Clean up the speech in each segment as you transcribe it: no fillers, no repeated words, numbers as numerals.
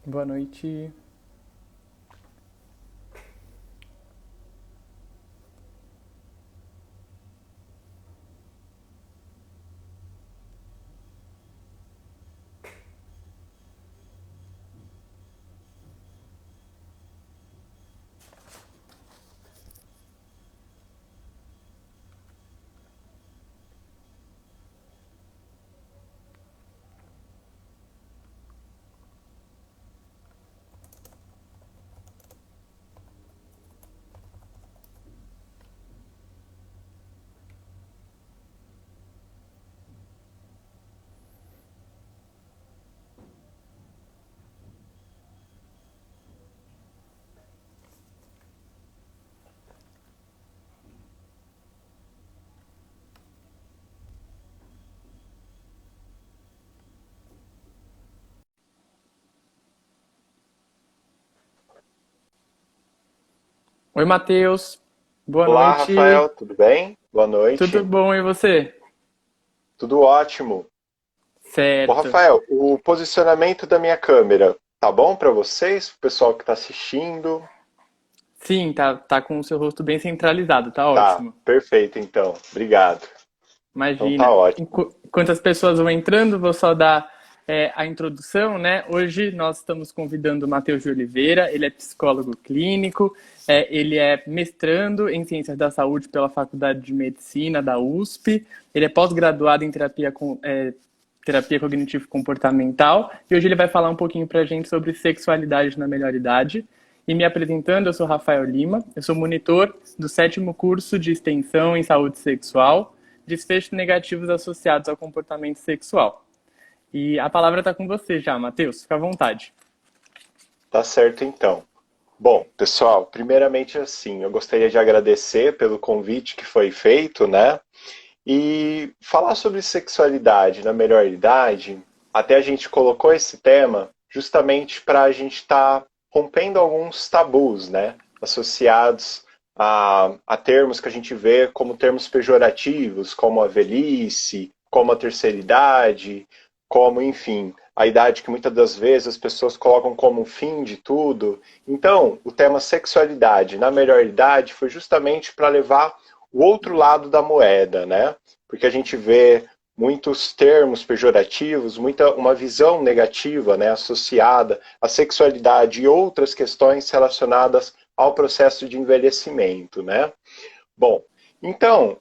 Boa noite. Oi, Matheus. Boa Olá, noite. Rafael, tudo bem? Boa Tudo noite. bom e você? Tudo ótimo. Ô, Certo. Rafael, o posicionamento da minha câmera tá bom para vocês, o pessoal que está assistindo? Sim, tá com o seu rosto bem centralizado, tá Tá, ótimo. perfeito então. Obrigado. Então tá Imagina. ótimo. Enquanto as pessoas vão entrando, vou só dar a introdução, né? Hoje nós estamos convidando o Matheus de Oliveira, ele é psicólogo clínico, ele é mestrando em Ciências da Saúde pela Faculdade de Medicina da USP, ele é pós-graduado em terapia cognitivo-comportamental, e hoje ele vai falar um pouquinho pra gente sobre sexualidade na melhor idade. E me apresentando, eu sou Rafael Lima, eu sou monitor do sétimo curso de extensão em saúde sexual, desfechos negativos associados ao comportamento sexual. E a palavra está com você já, Matheus, fica à vontade. Tá certo então. Bom, pessoal, primeiramente assim, eu gostaria de agradecer pelo convite que foi feito, né? E falar sobre sexualidade na melhor idade, até a gente colocou esse tema justamente para a gente estar rompendo alguns tabus, né? Associados a termos que a gente vê como termos pejorativos, como a velhice, como a terceira idade, como, enfim, a idade que muitas das vezes as pessoas colocam como o fim de tudo. Então, o tema sexualidade na melhor idade foi justamente para levar o outro lado da moeda, né? Porque a gente vê muitos termos pejorativos, uma visão negativa, né, associada à sexualidade e outras questões relacionadas ao processo de envelhecimento, né? Bom, então,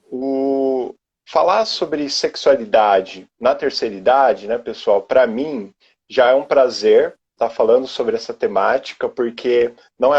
falar sobre sexualidade na terceira idade, né, pessoal, para mim já é um prazer estar falando sobre essa temática, porque não é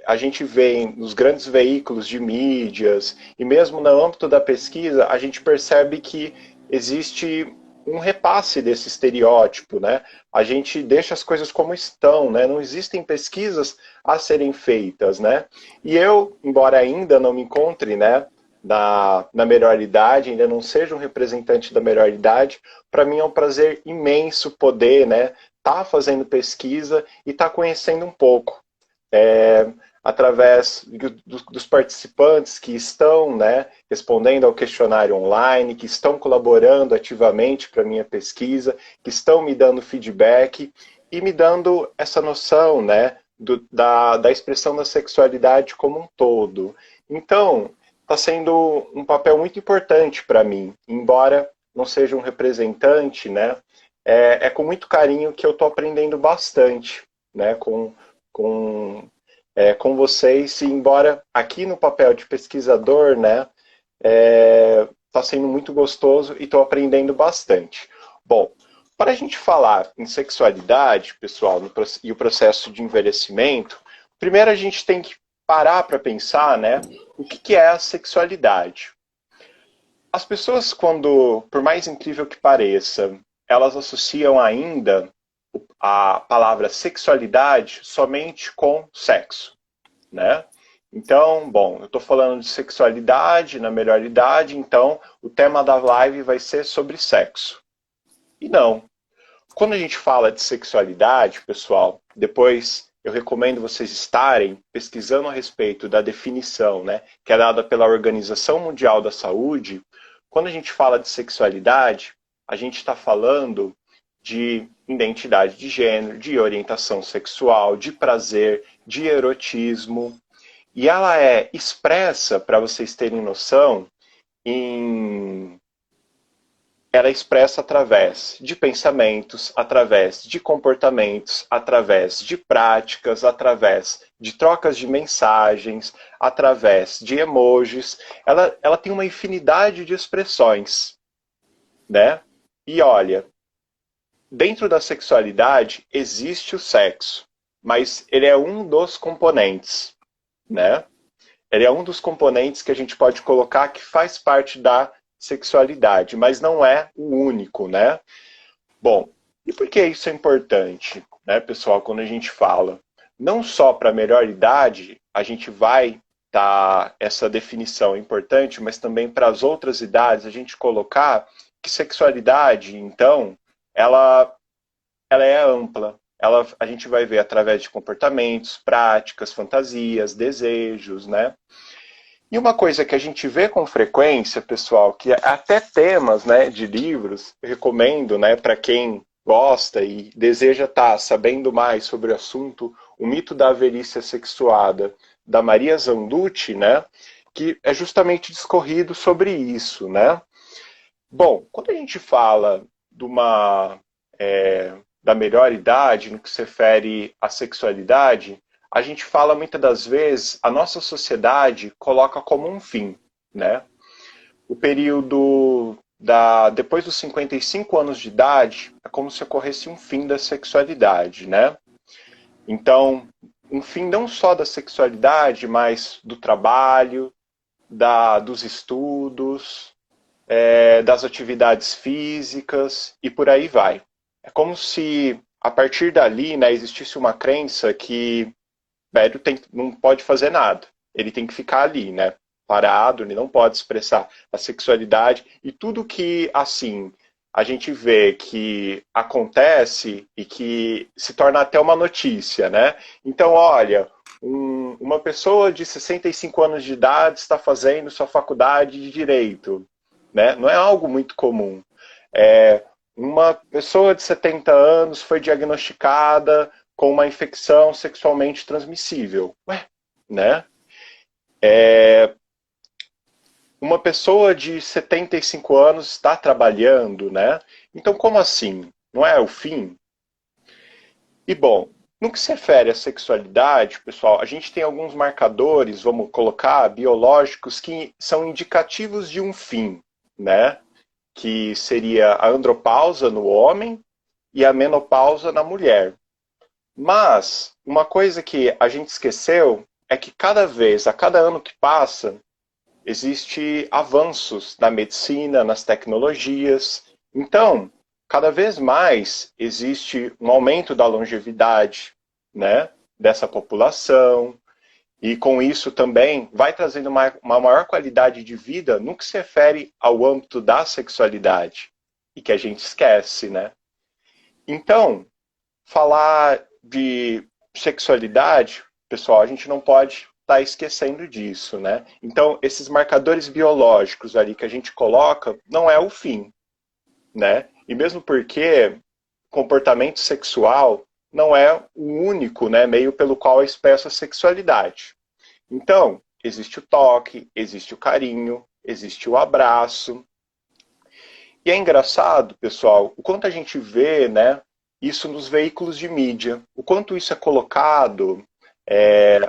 a gente vê nos grandes veículos de mídias e mesmo no âmbito da pesquisa, a gente percebe que existe um repasse desse estereótipo, né? A gente deixa as coisas como estão, né? Não existem pesquisas a serem feitas, né? E eu, embora ainda não me encontre, né, na melhor idade, ainda não seja um representante da melhor idade, para mim é um prazer imenso poder, né, tá fazendo pesquisa e tá conhecendo um pouco. É, através dos participantes que estão, né, respondendo ao questionário online, que estão colaborando ativamente para a minha pesquisa, que estão me dando feedback e me dando essa noção, né, da expressão da sexualidade como um todo. Então, está sendo um papel muito importante para mim, embora não seja um representante, né, é com muito carinho que eu estou aprendendo bastante, né, com vocês, e embora aqui no papel de pesquisador, né, está sendo muito gostoso e estou aprendendo bastante. Bom, para a gente falar em sexualidade, pessoal, e o processo de envelhecimento, primeiro a gente tem que parar para pensar, né, o que é a sexualidade. As pessoas, quando, por mais incrível que pareça, elas associam ainda a palavra sexualidade somente com sexo, né? Então, bom, eu estou falando de sexualidade na melhor idade, então o tema da live vai ser sobre sexo. E não. Quando a gente fala de sexualidade, pessoal, depois eu recomendo vocês estarem pesquisando a respeito da definição, né, que é dada pela Organização Mundial da Saúde. Quando a gente fala de sexualidade, a gente está falando de identidade de gênero, de orientação sexual, de prazer, de erotismo. E ela é expressa, para vocês terem noção, em ela é expressa através de pensamentos, através de comportamentos, através de práticas, através de trocas de mensagens, através de emojis. Ela tem uma infinidade de expressões, né? E olha, dentro da sexualidade existe o sexo, mas ele é um dos componentes, né? Ele é um dos componentes que a gente pode colocar que faz parte da sexualidade, mas não é o único, né? Bom, e por que isso é importante, né, pessoal, quando a gente fala? Não só para a melhor idade, a gente vai dar essa definição importante, mas também para as outras idades, a gente colocar que sexualidade, então, ela é ampla. A gente vai ver através de comportamentos, práticas, fantasias, desejos, né? E uma coisa que a gente vê com frequência, pessoal, que até temas, né, de livros, eu recomendo, né, para quem gosta e deseja estar sabendo mais sobre o assunto, O Mito da Velhice Sexuada, da Maria Zanducci, né, que é justamente discorrido sobre isso, né? Bom, quando a gente fala de da melhor idade, no que se refere à sexualidade, a gente fala muitas das vezes, a nossa sociedade coloca como um fim, né? O período depois dos 55 anos de idade é como se ocorresse um fim da sexualidade, né? Então, um fim não só da sexualidade, mas do trabalho, dos estudos, das atividades físicas e por aí vai. É como se, a partir dali, né, existisse uma crença que velho não pode fazer nada. Ele tem que ficar ali, né? Parado, ele não pode expressar a sexualidade. E tudo que, assim, a gente vê que acontece e que se torna até uma notícia, né? Então, olha, uma pessoa de 65 anos de idade está fazendo sua faculdade de Direito, né? Não é algo muito comum. Uma pessoa de 70 anos foi diagnosticada com uma infecção sexualmente transmissível. Ué, né? Uma pessoa de 75 anos está trabalhando, né? Então, como assim? Não é o fim? E, bom, no que se refere à sexualidade, pessoal, a gente tem alguns marcadores, vamos colocar, biológicos, que são indicativos de um fim, né? Que seria a andropausa no homem e a menopausa na mulher. Mas uma coisa que a gente esqueceu é que a cada ano que passa, existe avanços na medicina, nas tecnologias. Então, cada vez mais existe um aumento da longevidade, né, dessa população, e com isso também vai trazendo uma maior qualidade de vida no que se refere ao âmbito da sexualidade, e que a gente esquece, né? Então, falar de sexualidade, pessoal, a gente não pode estar esquecendo disso, né? Então, esses marcadores biológicos ali que a gente coloca não é o fim, né? E mesmo porque comportamento sexual não é o único, né, meio pelo qual é expressa a sexualidade. Então, existe o toque, existe o carinho, existe o abraço. E é engraçado, pessoal, o quanto a gente vê, né, isso nos veículos de mídia, o quanto isso é colocado,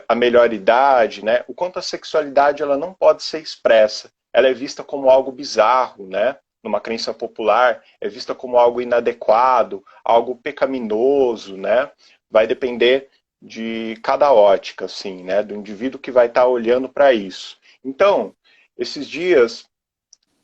a melhor idade, né, o quanto a sexualidade ela não pode ser expressa, ela é vista como algo bizarro, né, numa crença popular, é vista como algo inadequado, algo pecaminoso, né, vai depender de cada ótica, assim, né, do indivíduo que vai estar olhando para isso. Então, esses dias,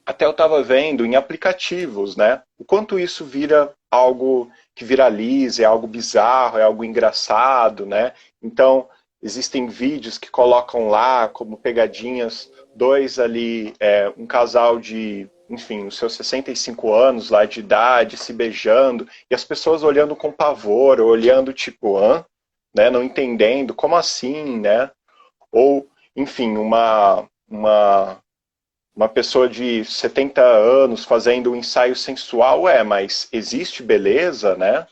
até eu estava vendo em aplicativos, né, o quanto isso vira algo que viraliza, é algo bizarro, é algo engraçado, né? Então, existem vídeos que colocam lá como pegadinhas, dois ali, um casal de, enfim, os seus 65 anos lá de idade, se beijando, e as pessoas olhando com pavor, olhando tipo, né? Não entendendo, como assim, né? Ou, enfim, uma uma pessoa de 70 anos fazendo um ensaio sensual, mas existe beleza, né?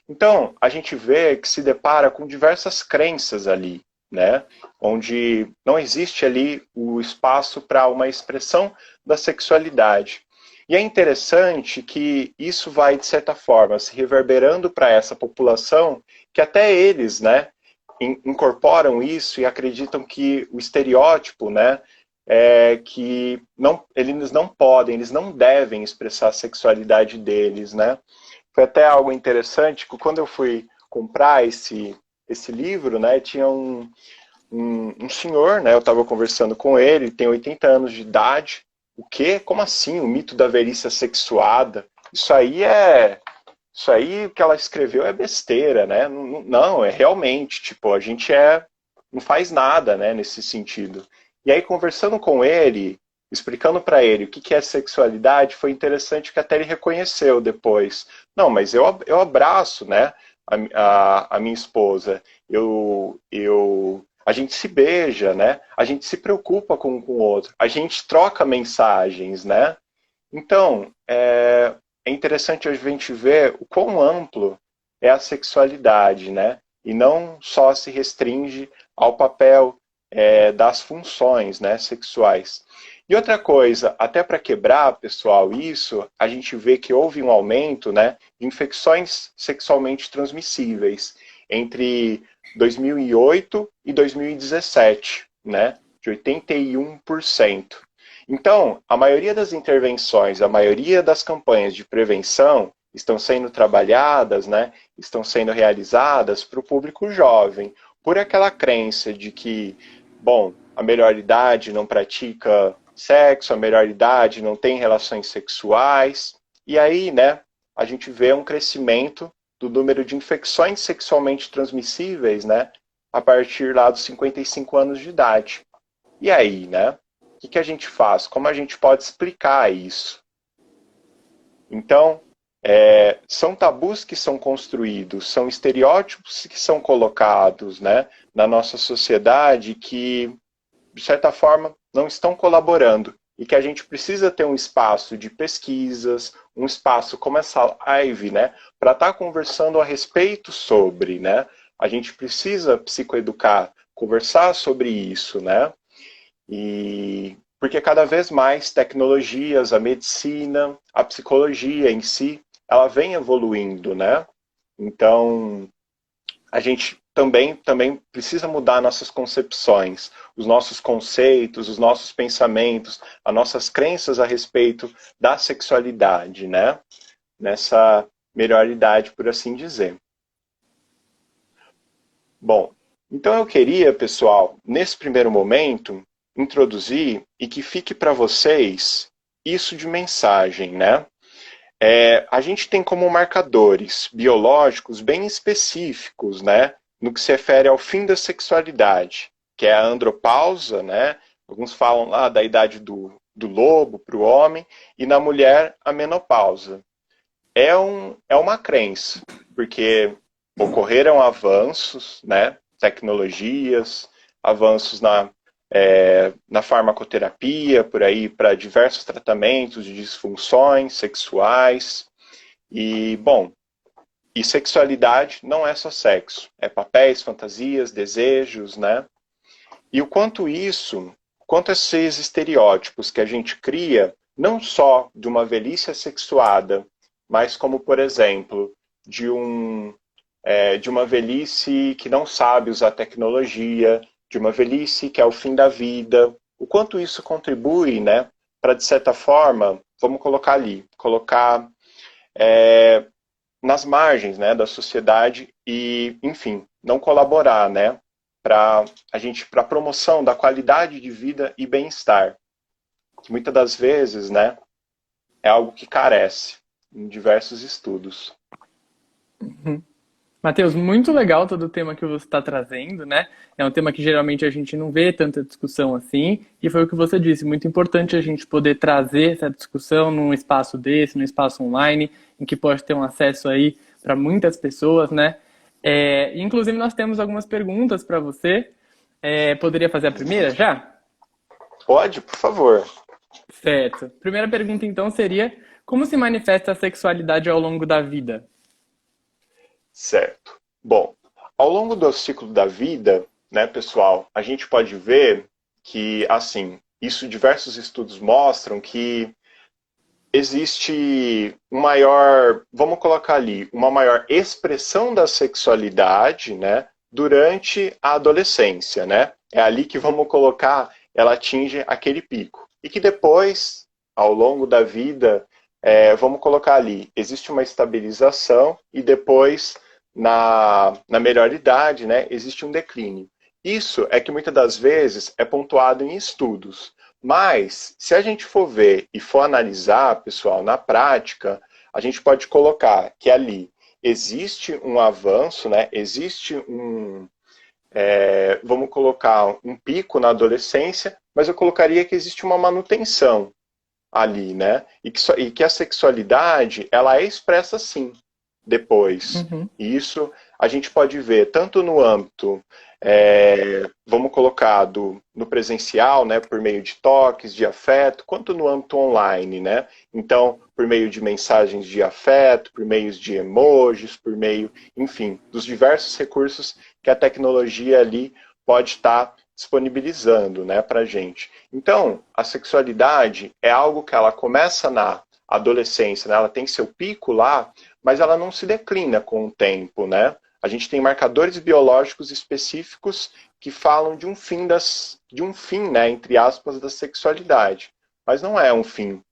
Então, a gente vê que se depara com diversas crenças ali, né? Onde não existe ali o espaço para uma expressão da sexualidade. E é interessante que isso vai, de certa forma, se reverberando para essa população, que até eles, né, incorporam isso e acreditam que o estereótipo, né, que não, eles não podem, eles não devem expressar a sexualidade deles, né? Foi até algo interessante que quando eu fui comprar esse livro, né, tinha um senhor, né, eu estava conversando com ele tem 80 anos de idade. O quê? Como assim? O mito da velhice sexuada? Isso aí o que ela escreveu é besteira, né? Não, não, é realmente, tipo, a gente não faz nada, né, nesse sentido. E aí, conversando com ele, explicando para ele o que é sexualidade, foi interessante que até ele reconheceu depois. Não, mas eu abraço, né, a minha esposa. A gente se beija, né? A gente se preocupa com o outro. A gente troca mensagens, né? Então, é interessante a gente ver o quão amplo é a sexualidade, né? E não só se restringe ao papel das funções, né, sexuais. E outra coisa, até para quebrar, pessoal, isso, a gente vê que houve um aumento, né, de infecções sexualmente transmissíveis entre 2008 e 2017, né, de 81%. Então, a maioria das intervenções, a maioria das campanhas de prevenção estão sendo trabalhadas, né, estão sendo realizadas para o público jovem, por aquela crença de que, bom, a melhor idade não pratica sexo, a melhor idade não tem relações sexuais, e aí, né, a gente vê um crescimento do número de infecções sexualmente transmissíveis, né, a partir lá dos 55 anos de idade. E aí, né? O que a gente faz? Como a gente pode explicar isso? Então, são tabus que são construídos, são estereótipos que são colocados, né, na nossa sociedade que, de certa forma, não estão colaborando e que a gente precisa ter um espaço de pesquisas, um espaço como essa live, né, para estar conversando a respeito sobre, né? A gente precisa psicoeducar, conversar sobre isso, né? E porque cada vez mais tecnologias, a medicina, a psicologia em si, ela vem evoluindo, né? Então, a gente também precisa mudar nossas concepções, os nossos conceitos, os nossos pensamentos, as nossas crenças a respeito da sexualidade, né? Nessa melhor idade, por assim dizer. Bom, então eu queria, pessoal, nesse primeiro momento, introduzir e que fique para vocês isso de mensagem, né? A gente tem como marcadores biológicos bem específicos, né? No que se refere ao fim da sexualidade, que é a andropausa, né? Alguns falam lá da idade do lobo para o homem, e na mulher a menopausa. É uma crença, porque ocorreram avanços, né? Tecnologias, avanços na farmacoterapia, por aí, para diversos tratamentos de disfunções sexuais. E, bom, e sexualidade não é só sexo, é papéis, fantasias, desejos, né? E o quanto esses estereótipos que a gente cria, não só de uma velhice assexuada, mas como, por exemplo, de uma velhice que não sabe usar tecnologia, de uma velhice que é o fim da vida, o quanto isso contribui, né, para, de certa forma, vamos colocar ali, colocar nas margens, né, da sociedade e, enfim, não colaborar, né, para a promoção da qualidade de vida e bem-estar, que muitas das vezes, né, é algo que carece em diversos estudos. Uhum. Matheus, muito legal todo o tema que você está trazendo, né? É um tema que geralmente a gente não vê tanta discussão assim, e foi o que você disse, muito importante a gente poder trazer essa discussão num espaço desse, num espaço online, em que pode ter um acesso aí para muitas pessoas, né? Inclusive nós temos algumas perguntas para você. Poderia fazer a primeira já? Pode, por favor. Certo. Primeira pergunta, então, seria: como se manifesta a sexualidade ao longo da vida? Certo. Bom, ao longo do ciclo da vida, né, pessoal, a gente pode ver que, assim, isso diversos estudos mostram que existe um maior, vamos colocar ali, uma maior expressão da sexualidade, né, durante a adolescência, né? É ali que vamos colocar, ela atinge aquele pico. E que depois, ao longo da vida, vamos colocar ali, existe uma estabilização e depois, na melhor idade, né, existe um declínio. Isso é que muitas das vezes é pontuado em estudos. Mas, se a gente for ver e for analisar, pessoal, na prática, a gente pode colocar que ali existe um avanço, né? Existe vamos colocar um pico na adolescência, mas eu colocaria que existe uma manutenção ali, né? E que a sexualidade, ela é expressa sim, depois. Uhum. E isso a gente pode ver tanto no âmbito, vamos colocar, no presencial, né, por meio de toques, de afeto, quanto no âmbito online, né? Então, por meio de mensagens de afeto, por meio de emojis, por meio, enfim, dos diversos recursos que a tecnologia ali pode estar disponibilizando, né, para gente. Então, a sexualidade é algo que ela começa na adolescência, né? Ela tem seu pico lá, mas ela não se declina com o tempo, né? A gente tem marcadores biológicos específicos que falam de um fim, né, entre aspas, da sexualidade. Mas não é um fim,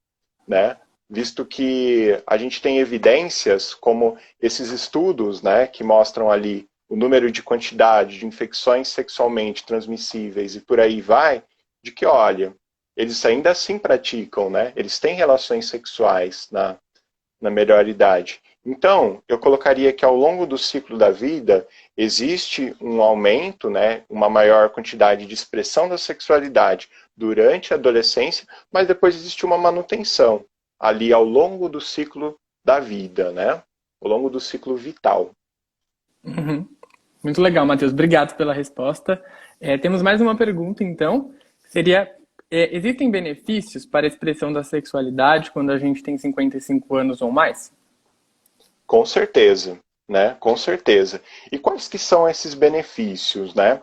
né? Visto que a gente tem evidências, como esses estudos, né, que mostram ali o número de quantidade de infecções sexualmente transmissíveis e por aí vai, de que, olha, eles ainda assim praticam, né? Eles têm relações sexuais na melhor idade. Então, eu colocaria que ao longo do ciclo da vida existe um aumento, né, uma maior quantidade de expressão da sexualidade durante a adolescência, mas depois existe uma manutenção ali ao longo do ciclo da vida, né? Ao longo do ciclo vital. Uhum. Muito legal, Matheus. Obrigado pela resposta. Temos mais uma pergunta, então. Seria: existem benefícios para a expressão da sexualidade quando a gente tem 55 anos ou mais? Com certeza, né? Com certeza. E quais que são esses benefícios, né?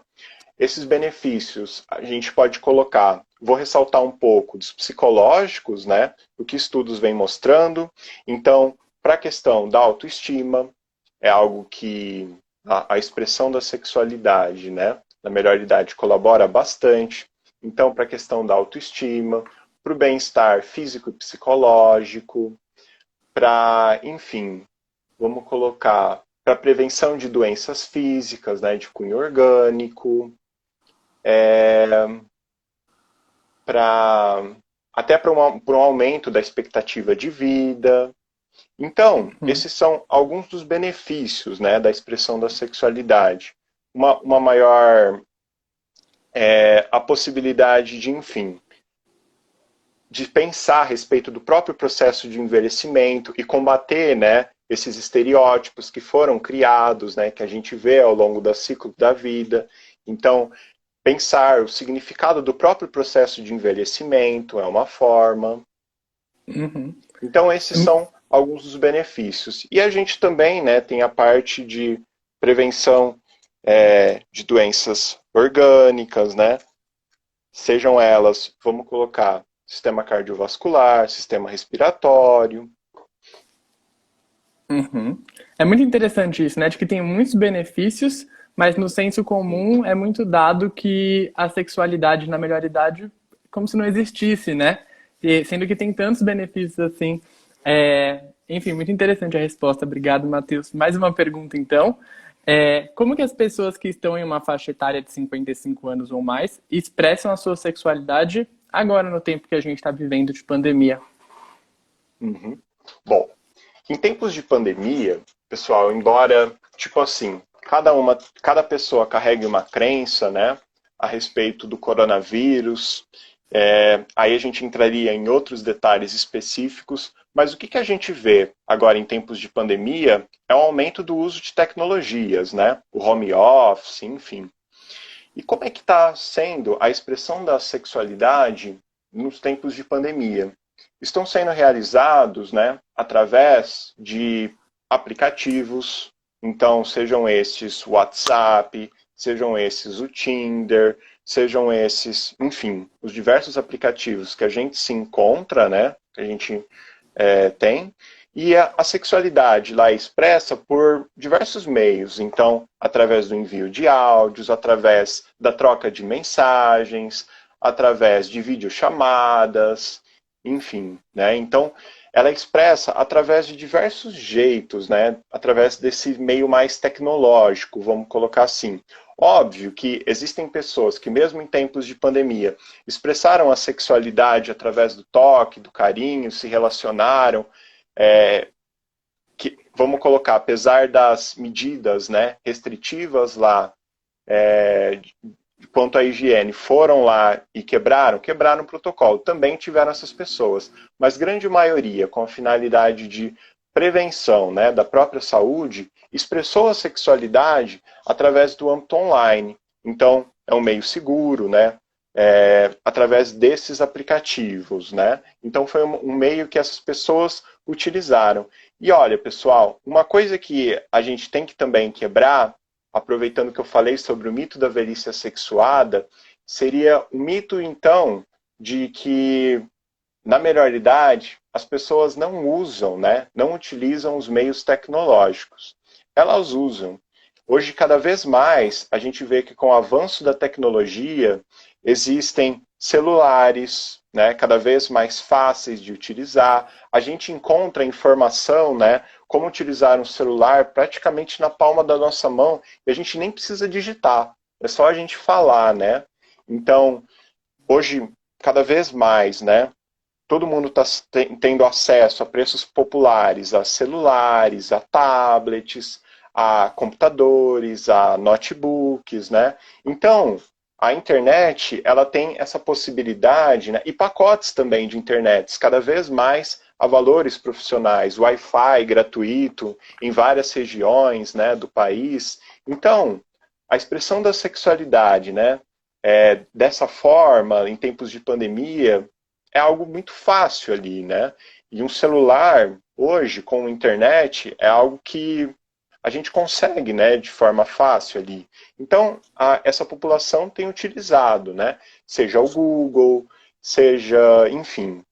Esses benefícios a gente pode colocar, vou ressaltar um pouco dos psicológicos, né? O que estudos vêm mostrando. Então, para a questão da autoestima, é algo que a expressão da sexualidade, né? Na melhor idade colabora bastante. Então, para a questão da autoestima, para o bem-estar físico e psicológico, para, enfim, vamos colocar para prevenção de doenças físicas, né, de cunho orgânico, para até para um aumento da expectativa de vida. Então, Uhum. esses são alguns dos benefícios, né, da expressão da sexualidade. Uma maior a possibilidade de, enfim, de pensar a respeito do próprio processo de envelhecimento e combater, né, esses estereótipos que foram criados, né, que a gente vê ao longo do ciclo da vida. Então, pensar o significado do próprio processo de envelhecimento é uma forma. Uhum. Então, esses são alguns dos benefícios. E a gente também, né, tem a parte de prevenção de doenças orgânicas, né? Sejam elas, vamos colocar, sistema cardiovascular, sistema respiratório. Uhum. É muito interessante isso, né? De que tem muitos benefícios, mas no senso comum é muito dado que a sexualidade na melhor idade é como se não existisse, né? Sendo que tem tantos benefícios assim. Enfim, muito interessante a resposta. Obrigado, Matheus. Mais uma pergunta, então. Como que as pessoas que estão em uma faixa etária de 55 anos ou mais expressam a sua sexualidade agora no tempo que a gente está vivendo de pandemia? Uhum. Bom, em tempos de pandemia, pessoal, embora, tipo assim, cada pessoa carregue uma crença, né, a respeito do coronavírus, aí a gente entraria em outros detalhes específicos, mas o que, que a gente vê agora em tempos de pandemia é um aumento do uso de tecnologias, né, o home office, enfim. E como é que está sendo a expressão da sexualidade nos tempos de pandemia, estão sendo realizados, né, através de aplicativos. Então, sejam esses o WhatsApp, sejam esses o Tinder, sejam esses, enfim, os diversos aplicativos que a gente se encontra, né, que a gente tem, e a sexualidade lá é expressa por diversos meios. Então, através do envio de áudios, através da troca de mensagens, através de videochamadas, enfim, né? Então, ela é expressa através de diversos jeitos, né? Através desse meio mais tecnológico, vamos colocar assim. Óbvio que existem pessoas que, mesmo em tempos de pandemia, expressaram a sexualidade através do toque, do carinho, se relacionaram, vamos colocar, apesar das medidas, né, restritivas lá, quanto à higiene, foram lá e quebraram o protocolo. Também tiveram essas pessoas, mas grande maioria, com a finalidade de prevenção, né, da própria saúde, expressou a sexualidade através do âmbito online. Então, é um meio seguro, né, através desses aplicativos, né. Então, foi um meio que essas pessoas utilizaram. E olha, pessoal, uma coisa que a gente tem que também quebrar, aproveitando que eu falei sobre o mito da velhice assexuada, seria o mito, então, de que, na melhor idade, as pessoas não usam, né, não utilizam os meios tecnológicos. Elas usam. Hoje, cada vez mais, a gente vê que com o avanço da tecnologia, existem celulares, né, cada vez mais fáceis de utilizar. A gente encontra informação, né, como utilizar um celular praticamente na palma da nossa mão, e a gente nem precisa digitar, é só a gente falar, né? Então, hoje, cada vez mais, né, todo mundo está tendo acesso a preços populares, a celulares, a tablets, a computadores, a notebooks, né? Então, a internet, ela tem essa possibilidade, né, e pacotes também de internet, cada vez mais a valores profissionais, Wi-Fi gratuito em várias regiões, né, do país. Então, a expressão da sexualidade, né, dessa forma, em tempos de pandemia, é algo muito fácil ali, né? E um celular, hoje, com a internet, é algo que a gente consegue, né, de forma fácil ali. Então, essa população tem utilizado, né, seja o Google, seja, enfim,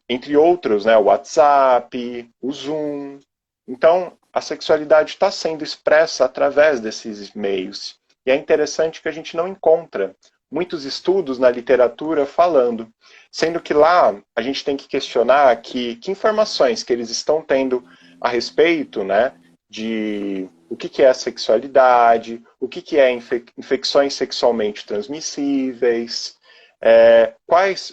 entre outros, né, o WhatsApp, o Zoom. Então, a sexualidade está sendo expressa através desses meios. E é interessante que a gente não encontra muitos estudos na literatura falando, sendo que lá a gente tem que questionar que informações que eles estão tendo a respeito, né, de o que é a sexualidade, o que é infecções sexualmente transmissíveis,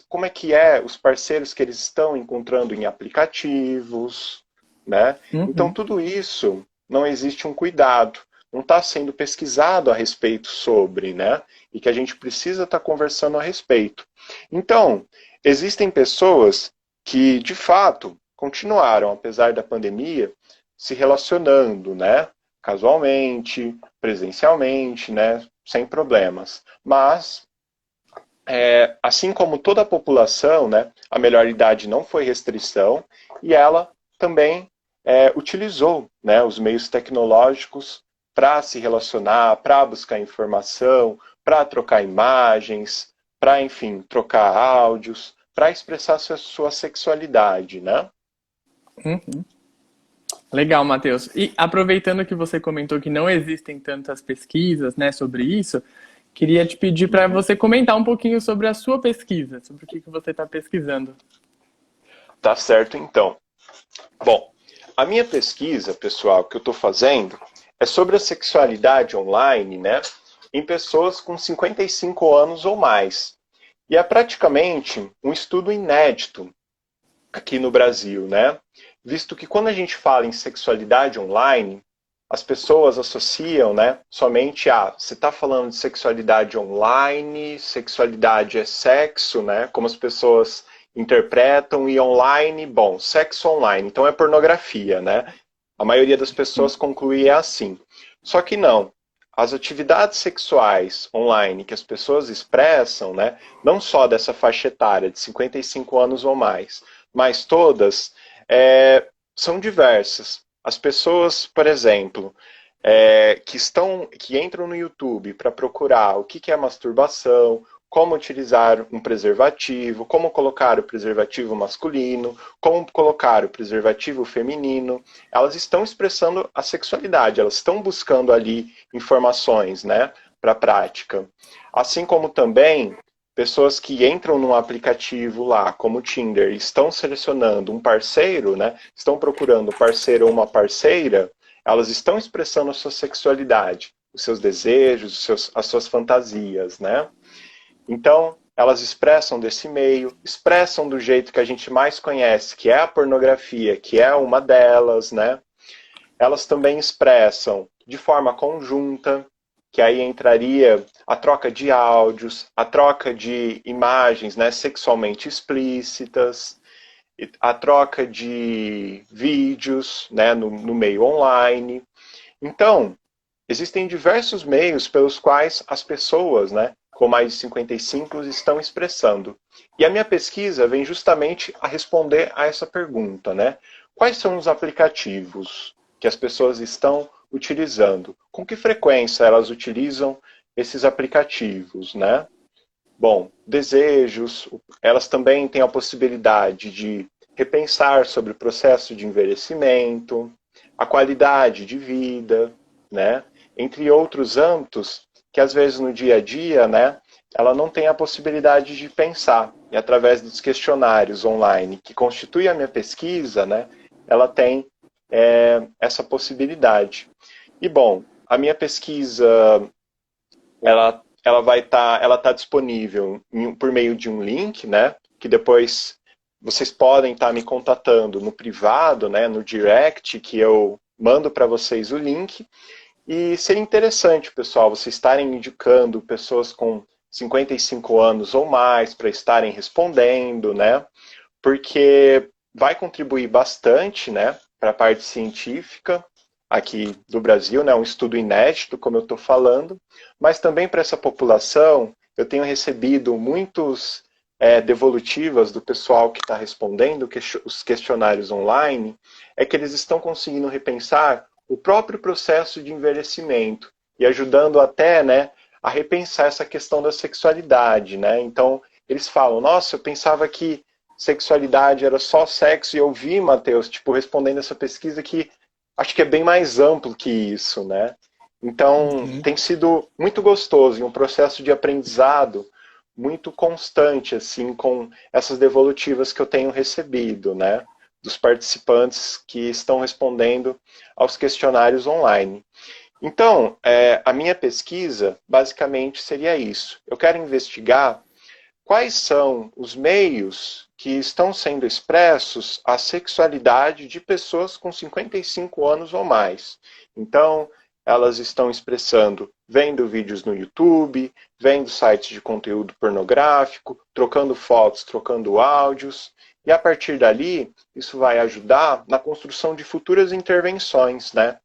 como é que os parceiros que eles estão encontrando em aplicativos, né? Então, Uhum. tudo isso não existe um cuidado, não está sendo pesquisado a respeito sobre, né? E que a gente precisa estar conversando a respeito. Então, existem pessoas que, de fato, continuaram, apesar da pandemia, se relacionando, né? Casualmente, presencialmente, né? Sem problemas. Mas, assim como toda a população, né? A melhor idade não foi restrição e ela também utilizou, né? Os meios tecnológicos para se relacionar, para buscar informação, para trocar imagens, para, enfim, trocar áudios, para expressar sua sexualidade, né? Uhum. Legal, Matheus. E aproveitando que você comentou que não existem tantas pesquisas, né, sobre isso, queria te pedir para Uhum. você comentar um pouquinho sobre a sua pesquisa, sobre o que você está pesquisando. Tá certo, então. Bom, a minha pesquisa, pessoal, que eu estou fazendo é sobre a sexualidade online, né, em pessoas com 55 anos ou mais. E é praticamente um estudo inédito aqui no Brasil, né? Visto que quando a gente fala em sexualidade online, as pessoas associam, né, somente a você está falando de sexualidade online, sexualidade é sexo, né? Como as pessoas interpretam, e online, bom, sexo online, então é pornografia, né? A maioria das pessoas conclui assim. Só que não. as atividades sexuais online que as pessoas expressam, né, não só dessa faixa etária de 55 anos ou mais, mas todas, são diversas. As pessoas, por exemplo, que entram no YouTube para procurar o que é masturbação, como utilizar um preservativo, como colocar o preservativo masculino, como colocar o preservativo feminino, elas estão expressando a sexualidade, elas estão buscando ali informações, né, para a prática. Assim como também pessoas que entram num aplicativo lá, como o Tinder, e estão selecionando um parceiro, né, estão procurando um parceiro ou uma parceira, elas estão expressando a sua sexualidade, os seus desejos, as suas fantasias, né? Então, elas expressam desse meio, expressam do jeito que a gente mais conhece, que é a pornografia, que é uma delas, né? Elas também expressam de forma conjunta, que aí entraria a troca de áudios, a troca de imagens, né, sexualmente explícitas, a troca de vídeos, né, no meio online. Então, existem diversos meios pelos quais as pessoas, né, com mais de 55 estão expressando. E a minha pesquisa vem justamente a responder a essa pergunta, né? Quais são os aplicativos que as pessoas estão utilizando? Com que frequência elas utilizam esses aplicativos, né? Bom, desejos, elas também têm a possibilidade de repensar sobre o processo de envelhecimento, a qualidade de vida, né? Entre outros âmbitos que às vezes no dia a dia, né, ela não tem a possibilidade de pensar. E através dos questionários online que constitui a minha pesquisa, né, ela tem essa possibilidade. E bom, a minha pesquisa ela tá disponível por meio de um link, né, que depois vocês podem estar me contatando no privado, né, no direct, que eu mando para vocês o link. E seria interessante, pessoal, vocês estarem indicando pessoas com 55 anos ou mais para estarem respondendo, né? Porque vai contribuir bastante, né, para a parte científica aqui do Brasil, né, um estudo inédito, como eu estou falando, mas também para essa população, eu tenho recebido muitos devolutivas do pessoal que está respondendo os questionários online, é que eles estão conseguindo repensar o próprio processo de envelhecimento e ajudando até, né, a repensar essa questão da sexualidade, né? Então, eles falam, nossa, eu pensava que sexualidade era só sexo, e eu vi, Matheus, tipo, respondendo essa pesquisa que acho que é bem mais amplo que isso, né? Então, Uhum. tem sido muito gostoso e um processo de aprendizado muito constante, assim, com essas devolutivas que eu tenho recebido, né? Dos participantes que estão respondendo aos questionários online. Então, a minha pesquisa basicamente seria isso. Eu quero investigar quais são os meios que estão sendo expressos a sexualidade de pessoas com 55 anos ou mais. Então, elas estão expressando vendo vídeos no YouTube, vendo sites de conteúdo pornográfico, trocando fotos, trocando áudios, e a partir dali, isso vai ajudar na construção de futuras intervenções, né?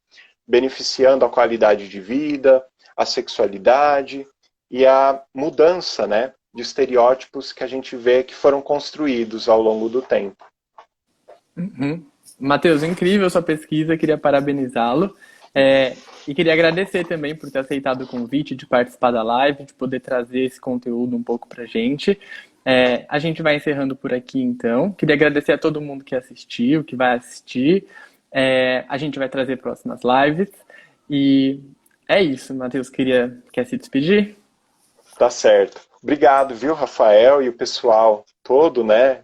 Beneficiando a qualidade de vida, a sexualidade e a mudança, né, de estereótipos que a gente vê que foram construídos ao longo do tempo. Uhum. Matheus, incrível sua pesquisa, queria parabenizá-lo. E queria agradecer também por ter aceitado o convite de participar da live, de poder trazer esse conteúdo um pouco pra gente. A gente vai encerrando por aqui então. Queria agradecer a todo mundo que assistiu, que vai assistir. A gente vai trazer próximas lives. E é isso, Matheus, quer se despedir? Tá certo. Obrigado, viu, Rafael e o pessoal todo, né?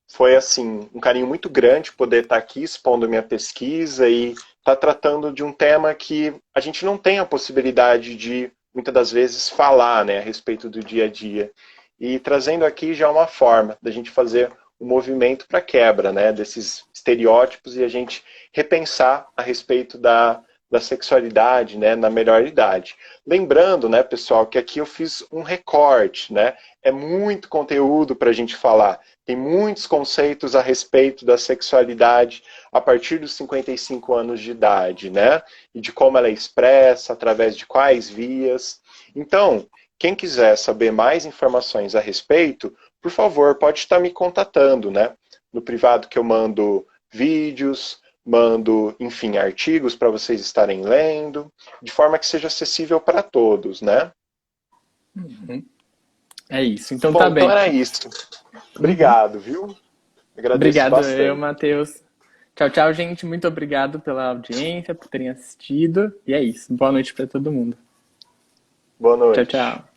Foi assim um carinho muito grande poder estar aqui expondo minha pesquisa e estar tratando de um tema que a gente não tem a possibilidade de muitas das vezes falar, né, a respeito do dia a dia. E trazendo aqui já uma forma da gente fazer um movimento para quebra, né, desses estereótipos e a gente repensar a respeito da da sexualidade, né, na melhor idade. Lembrando, né, pessoal, que aqui eu fiz um recorte, né? É muito conteúdo para a gente falar. Tem muitos conceitos a respeito da sexualidade a partir dos 55 anos de idade, né? E de como ela é expressa, através de quais vias. Então, quem quiser saber mais informações a respeito, por favor, pode estar me contatando, né? No privado que eu mando vídeos, mando, enfim, artigos para vocês estarem lendo, de forma que seja acessível para todos, né? Uhum. É isso. Então tá Bom, então bem. era isso. Uhum. Obrigado, viu? Agradeço Obrigado, eu, bastante. Matheus. Tchau, tchau, gente. Muito obrigado pela audiência, por terem assistido. E é isso. Boa noite para todo mundo. Boa Tchau, noite. tchau.